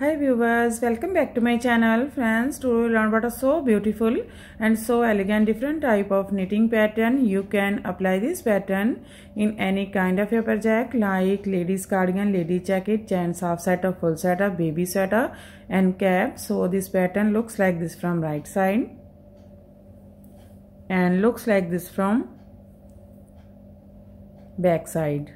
Hi viewers, welcome back to my channel. Friends, today we learn about a so beautiful and so elegant different type of knitting pattern. You can apply this pattern in any kind of your project like ladies cardigan, lady jacket, gents half sweater, full sweater, baby sweater and cap. So this pattern looks like this from right side and looks like this from back side.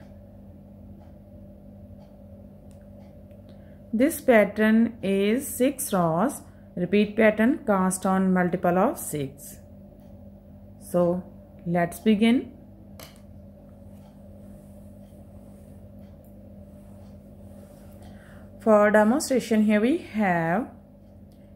This pattern is 6 rows, repeat pattern cast on multiple of 6. So let's begin. For demonstration, here we have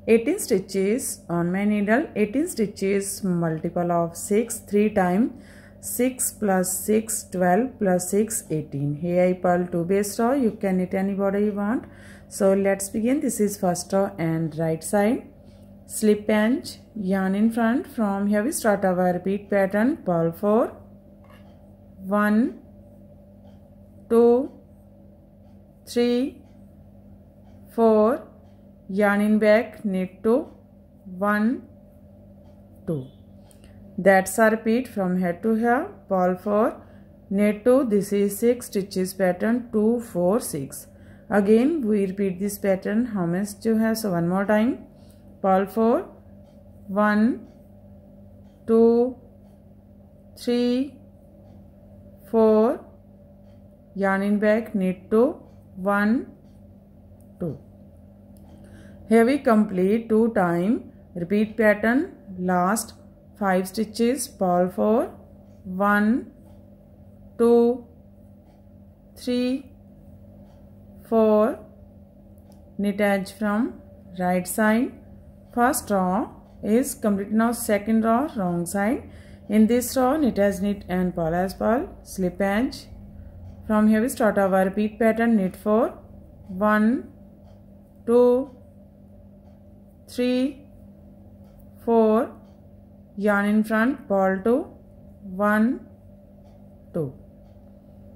18 stitches on my needle, 18 stitches multiple of 6, 3 times 6 plus 6, 12 plus 6, 18. Here I purl 2 base row. You can knit any border you want. So let's begin. This is first row and right side. Slip pinch, yarn in front. From here we start our repeat pattern. Purl 4, 1, 2, 3, 4, yarn in back, knit 2, 1, 2. That's a repeat from here to here. Purl 4, knit 2. This is 6 stitches pattern. 2, 4, 6. Again we repeat this pattern. How much you have? So one more time. Purl 4, 1, 2, 3, 4, yarn in back, knit 2, 1, 2. Here we complete 2 times repeat pattern. Last 5 stitches. Purl 4, 1, 2, 3, 4, knit edge from right side. First row is complete. Now second row wrong side. In this row knit as knit and purl as purl. Slip edge. From here we start our repeat pattern. Knit 4, 1, 2, 3, 4, yarn in front, purl 2, 1, 2.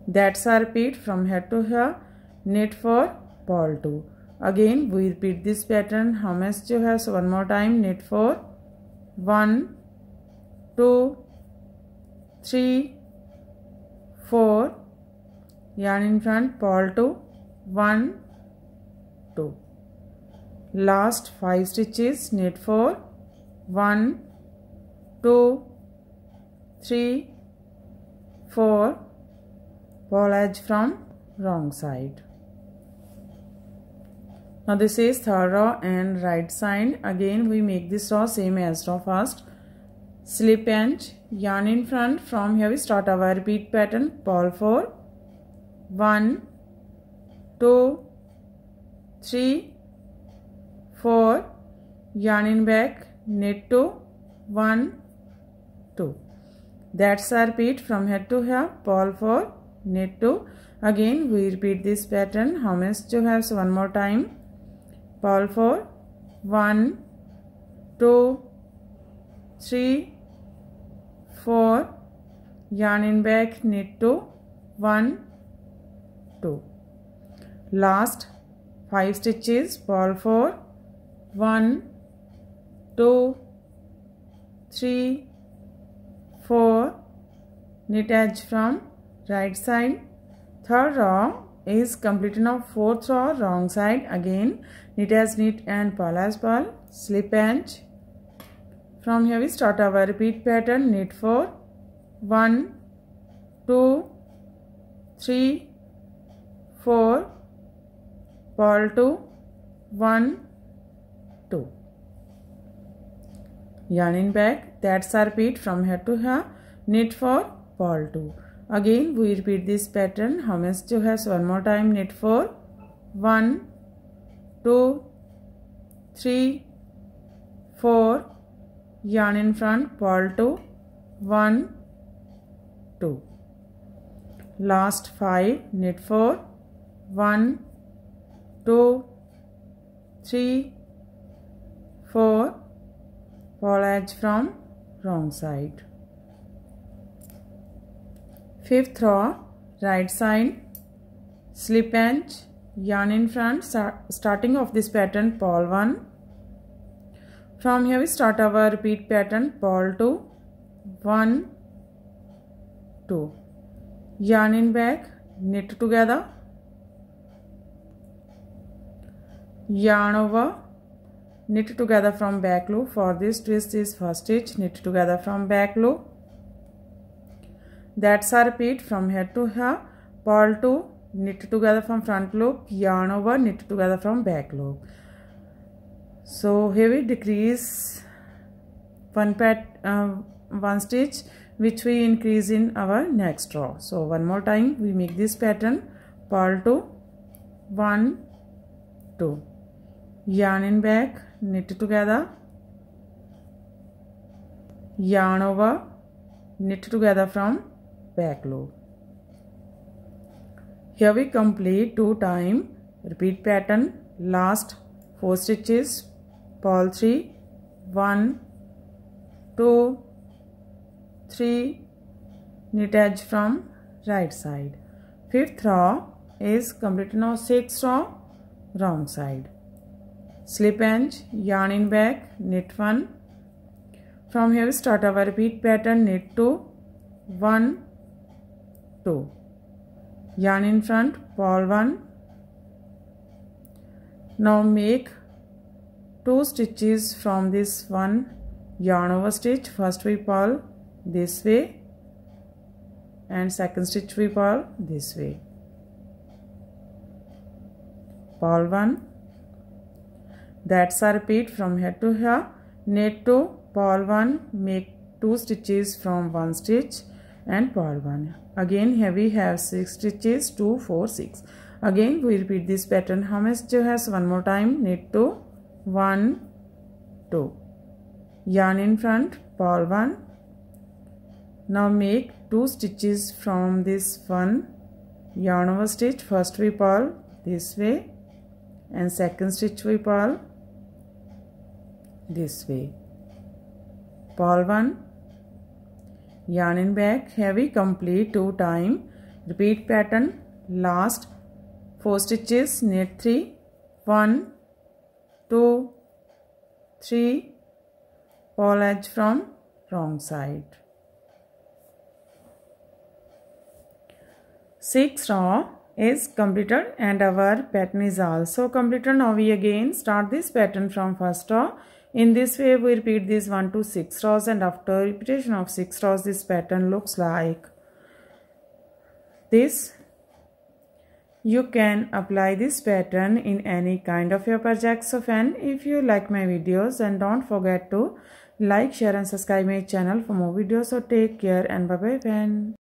That's a repeat from here to here. Knit 4, purl 2. Again we repeat this pattern. How much you have? So one more time. Knit 4, 1, 2, 3, 4, yarn in front, purl 2, 1, 2. Last 5 stitches. Knit 4, 1, 2, 3, 4, purl edge from wrong side. Now this is third row and right side. Again we make this row same as row first. Slip pinch, yarn in front. From here we start our repeat pattern. Purl 4, 1, 2, 3, 4, yarn in back, knit 2, 1, 2. That's a repeat from here to here. Purl 4, knit 2. Again we repeat this pattern. How much you have? So one more time. Purl 4, 1, 2, 3, 4, yarn in back, knit 2, 1, 2. Last 5 stitches. Purl 4, 1, 2, 3, 4, knit edge from right side. Third row is complete. Now fourth row wrong side. Again knit as knit and purl as purl. Slip pinch. From here we start our repeat pattern. Knit 4, 1, 2, 3, 4, purl 2, 1, 2. Yarn in back. That's a repeat from here to here. Knit 4, purl 2. Again we repeat this pattern. How much you have? So one more time. Knit 4, 1, 2, 3, 4, yarn in front, purl 2, 1, 2. Last 5. Knit 4, 1, 2, 3, 4, purl edge from wrong side. Fifth row right side. Slip pinch, yarn in front, starting of this pattern, purl 1. From here we start our repeat pattern, purl 2, 1, 2, yarn in back, knit together, yarn over, knit together from back loop. For this twist is first stitch, knit together from back loop. That's our repeat from here to here, purl 2, knit together from front loop, yarn over, knit together from back loop. So here we decrease one stitch, which we increase in our next row. So one more time we make this pattern, purl 2, 1, 2, yarn in back, knit together, yarn over, knit together from back loop. Here we complete 2 times repeat pattern, last 4 stitches, purl 3, 1, 2, 3, knit edge from right side. 5th row is completed. Now 6th row, wrong side. Slip edge, yarn in back, knit 1. From here we start our repeat pattern, knit 2, 1, 2, yarn in front, purl 1. Now make 2 stitches from this one yarn over stitch. First we purl this way and second stitch we purl this way. Purl 1. That's our repeat from here to here. Knit 2, purl 1, make 2 stitches from one stitch and purl 1. Again here we have 6 stitches, 2, 4, 6. Again we repeat this pattern. How much has one more time? Knit 2, 1, 2, yarn in front, purl 1. Now make 2 stitches from this one yarn over stitch. First we purl this way and second stitch we purl this way. Purl 1, yarn in back. Here we complete 2 times repeat pattern, last 4 stitches, knit 3, 1, 2, 3, purl edge from wrong side. 6th row is completed and our pattern is also completed. Now we again start this pattern from first row. In this way we repeat these 1 to 6 rows, and after repetition of 6 rows this pattern looks like this. You can apply this pattern in any kind of your projects. So friend, if you like my videos, then don't forget to like, share and subscribe my channel for more videos. So take care and bye bye friend.